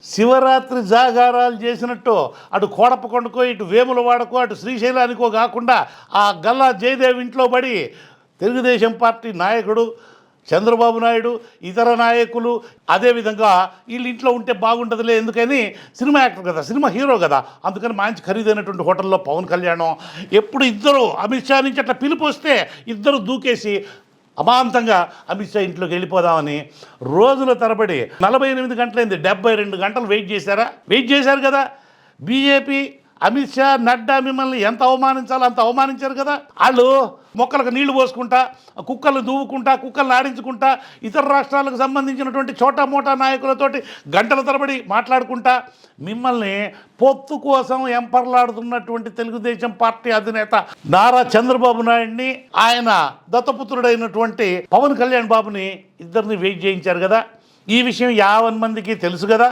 శివరాత్రి జాగారాలు చేసినట్టు అటు కోడపకొండకో ఇటు వేములవాడకో అటు శ్రీశైలానికో కాకుండా ఆ గల్లా జయదేవ్ ఇంట్లో పడి తెలుగుదేశం పార్టీ నాయకుడు చంద్రబాబు నాయుడు ఇతర నాయకులు అదేవిధంగా వీళ్ళ ఇంట్లో ఉంటే బాగుంటుందిలే, ఎందుకని సినిమా యాక్టర్ కదా, సినిమా హీరో కదా, అందుకని మంచి ఖరీదైనటువంటి హోటల్లో పవన్ కళ్యాణం ఎప్పుడు ఇద్దరు అమిత్ షా నుంచి అట్లా పిలుపు వస్తే ఇద్దరు దూకేసి అమాంతంగా అమిత్ షా ఇంట్లోకి వెళ్ళిపోదామని రోజుల తరబడి 48 గంటలైంది, 72 గంటలు వెయిట్ చేశారు కదా. బీజేపీ అమిత్ షా నడ్డా మిమ్మల్ని ఎంత అవమానించాలో అంత అవమానించారు కదా. వాళ్ళు మొక్కలకు నీళ్లు పోసుకుంటా, కుక్కలు దూవుకుంటా, కుక్కలను ఆడించుకుంటా, ఇతర రాష్ట్రాలకు సంబంధించినటువంటి చోటా మోటా నాయకులతోటి గంటల తరబడి మాట్లాడుకుంటా మిమ్మల్ని పొత్తు కోసం ఎంపర్లాడుతున్నటువంటి తెలుగుదేశం పార్టీ అధినేత నారా చంద్రబాబు నాయుడిని, ఆయన దత్తపుత్రుడైనటువంటి పవన్ కళ్యాణ్ బాబుని ఇద్దరిని వెయిట్ చేయించారు కదా. ఈ విషయం 50 మందికి తెలుసు కదా.